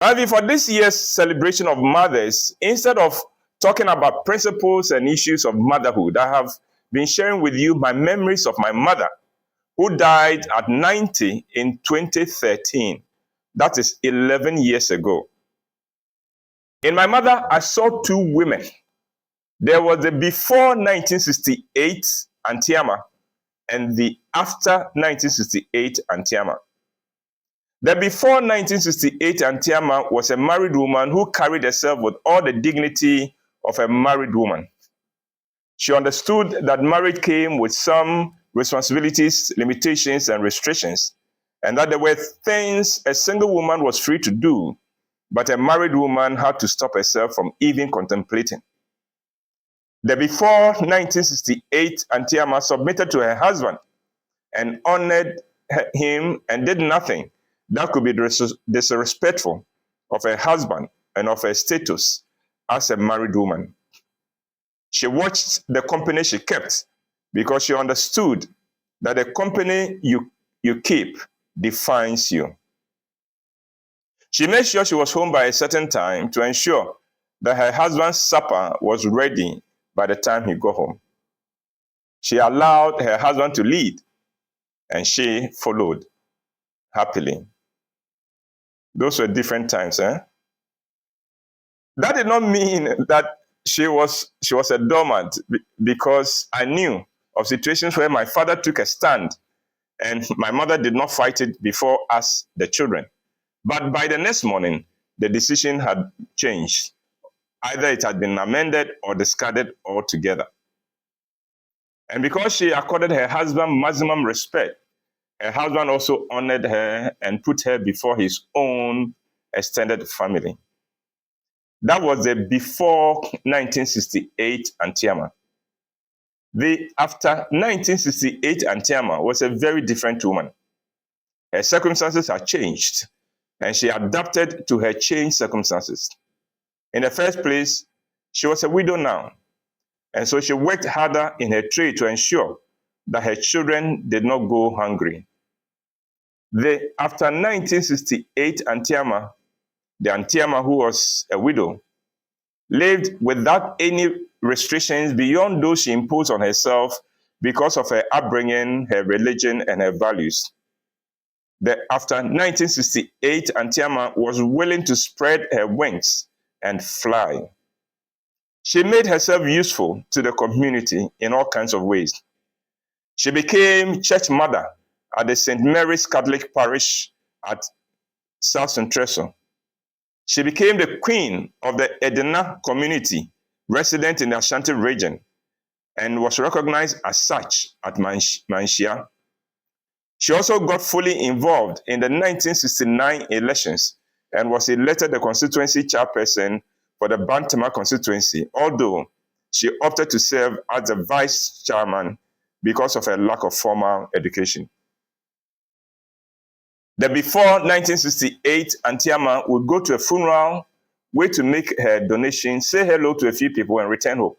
However, for this year's celebration of mothers, instead of talking about principles and issues of motherhood, I have been sharing with you my memories of my mother, who died at 90 in 2013. That is 11 years ago. In my mother, I saw two women. There was the before 1968 Auntie Ama and the after 1968 Auntie Ama. The before 1968 Auntie Ama was a married woman who carried herself with all the dignity of a married woman. She understood that marriage came with some responsibilities, limitations, and restrictions, and that there were things a single woman was free to do, but a married woman had to stop herself from even contemplating. The before 1968 Auntie Ama submitted to her husband and honored him and did nothing that could be disrespectful of her husband and of her status as a married woman. She watched the company she kept because she understood that the company you keep defines you. She made sure she was home by a certain time to ensure that her husband's supper was ready by the time he got home. She allowed her husband to lead, and she followed happily. Those were different times, eh? That did not mean that she was a doormat, because I knew of situations where my father took a stand and my mother did not fight it before us, the children. But by the next morning, the decision had changed. Either it had been amended or discarded altogether. And because she accorded her husband maximum respect, her husband also honored her and put her before his own extended family. That was the before 1968 Auntie Ama. The after 1968 Auntie Ama was a very different woman. Her circumstances had changed, and she adapted to her changed circumstances. In the first place, she was a widow now, and so she worked harder in her trade to ensure that her children did not go hungry. The after 1968 Auntie Ama, the Auntie Ama who was a widow, lived without any restrictions beyond those she imposed on herself because of her upbringing, her religion, and her values. The after 1968 Auntie Ama was willing to spread her wings and fly. She made herself useful to the community in all kinds of ways. She became church mother at the St. Mary's Catholic Parish at South Centreso. She became the queen of the Edina community resident in the Ashanti region and was recognized as such at Manshia. She also got fully involved in the 1969 elections and was elected the constituency chairperson for the Bantama constituency, although she opted to serve as the vice chairman because of her lack of formal education. The before 1968 Auntie Ama would go to a funeral, wait to make her donation, say hello to a few people, and return home.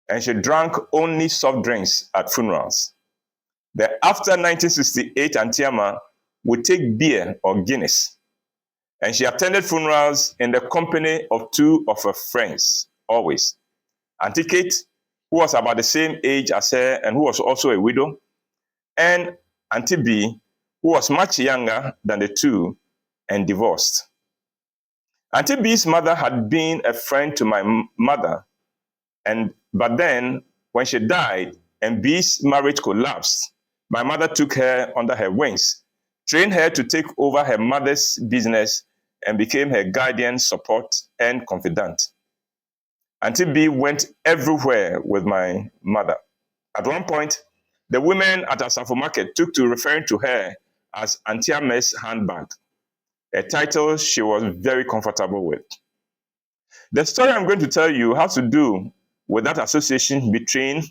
And she drank only soft drinks at funerals. The after 1968 Auntie Ama would take beer or Guinness. And she attended funerals in the company of two of her friends, always. Auntie Kate, who was about the same age as her and who was also a widow, and Auntie B, who was much younger than the two and divorced. Auntie B's mother had been a friend to my mother, but then when she died and B's marriage collapsed, my mother took her under her wings, trained her to take over her mother's business, and became her guardian, support, and confidant. Auntie B went everywhere with my mother. At one point, the women at Asafo Market took to referring to her as Auntie Ama's handbag, a title she was very comfortable with. The story I'm going to tell you has to do with that association between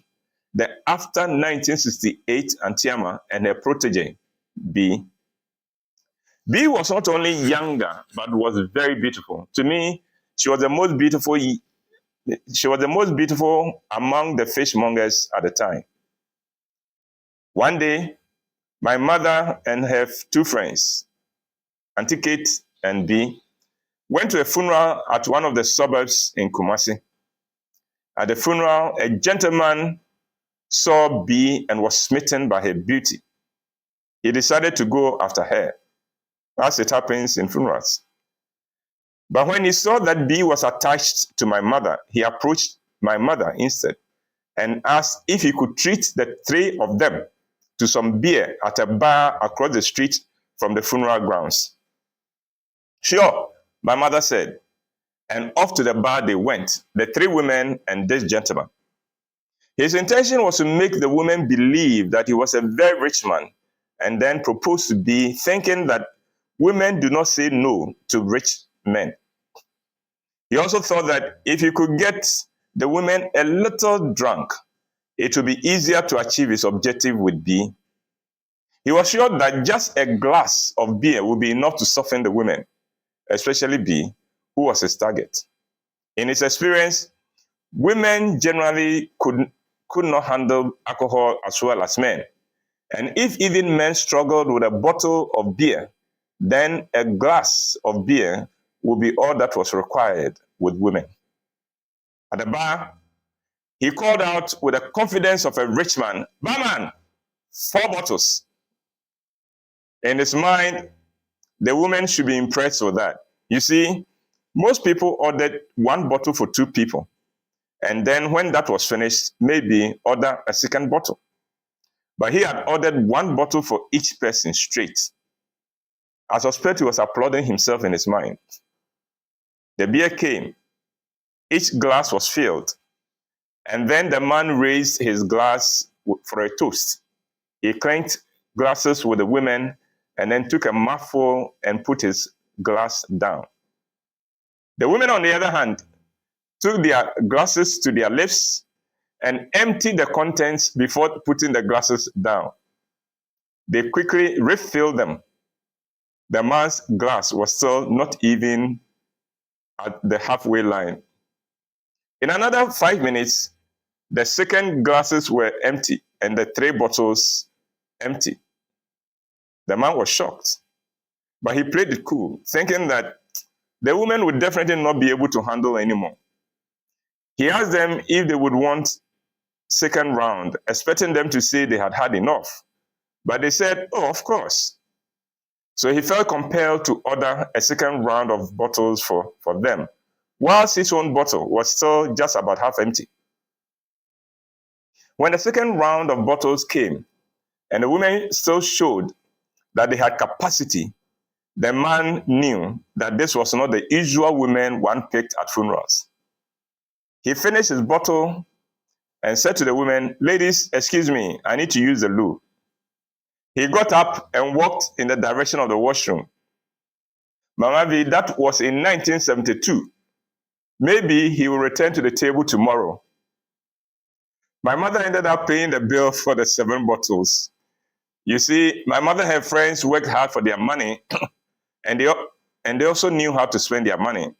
the after 1968 Auntie Ama and her protege, B. B was not only younger, but was very beautiful. To me, she was the most beautiful among the fishmongers at the time. One day, my mother and her two friends, Auntie Kate and B, went to a funeral at one of the suburbs in Kumasi. At the funeral, a gentleman saw B and was smitten by her beauty. He decided to go after her, as it happens in funerals. But when he saw that B was attached to my mother, he approached my mother instead and asked if he could treat the three of them to some beer at a bar across the street from the funeral grounds. Sure, my mother said, and off to the bar they went, the three women and this gentleman. His intention was to make the women believe that he was a very rich man and then propose to be, thinking that women do not say no to rich men. He also thought that if he could get the women a little drunk, it would be easier to achieve his objective with B. He was sure that just a glass of beer would be enough to soften the women, especially B, who was his target. In his experience, women generally could not handle alcohol as well as men. And if even men struggled with a bottle of beer, then a glass of beer would be all that was required with women. At the bar, he called out with the confidence of a rich man, "Barman, 4 bottles." In his mind, the woman should be impressed with that. You see, most people ordered 1 bottle for 2 people. And then when that was finished, maybe order a second bottle. But he had ordered 1 bottle for each person straight. I suspect he was applauding himself in his mind. The beer came. Each glass was filled. And then the man raised his glass for a toast. He clanked glasses with the women and then took a mouthful and put his glass down. The women, on the other hand, took their glasses to their lips and emptied the contents before putting the glasses down. They quickly refilled them. The man's glass was still not even at the halfway line. In another 5 minutes, the second glasses were empty and the 3 bottles empty. The man was shocked, but he played it cool, thinking that the women would definitely not be able to handle anymore. He asked them if they would want second round, expecting them to say they had had enough. But they said, "Oh, of course." So he felt compelled to order a second round of bottles for them, whilst his own bottle was still just about half empty. When the second round of bottles came, and the women still showed that they had capacity, the man knew that this was not the usual women one picked at funerals. He finished his bottle and said to the women, "Ladies, excuse me, I need to use the loo." He got up and walked in the direction of the washroom. Mama V, that was in 1972. Maybe he will return to the table tomorrow. My mother ended up paying the bill for the 7 bottles. You see, my mother and her friends worked hard for their money, and they also knew how to spend their money.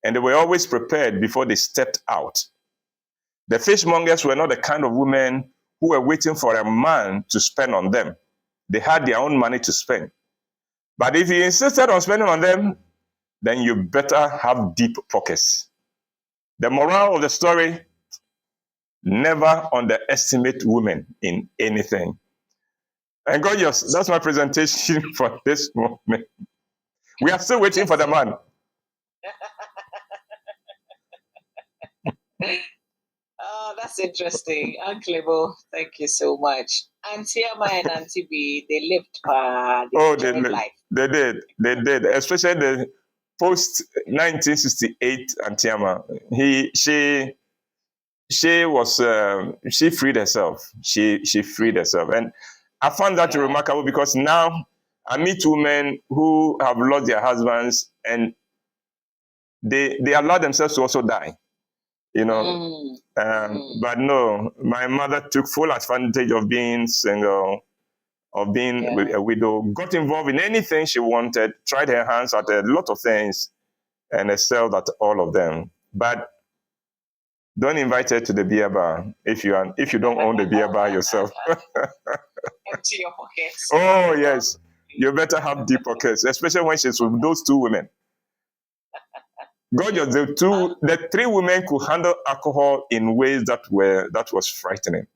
And they were always prepared before they stepped out. The fishmongers were not the kind of women who were waiting for a man to spend on them. They had their own money to spend. But if you insisted on spending on them, then you better have deep pockets. The moral of the story: never underestimate women in anything. And gorgeous, that's my presentation for this moment. We are still waiting for the man. Oh, that's interesting. Uncle Ebo, thank you so much. Auntie Ama and Auntie B, they lived life. They did. Especially the post 1968 Auntie Ama. She freed herself. She freed herself, and I found that remarkable because now I meet women who have lost their husbands and they allow themselves to also die. But no, my mother took full advantage of being single, of being a widow, got involved in anything she wanted, tried her hands at a lot of things, and excelled at all of them. But don't invite her to the beer bar if you don't own the beer bar yourself. Empty your pockets. Oh yes, you better have deep pockets, especially when she's with those 2 women. gorgeous. The three women could handle alcohol in ways that was frightening.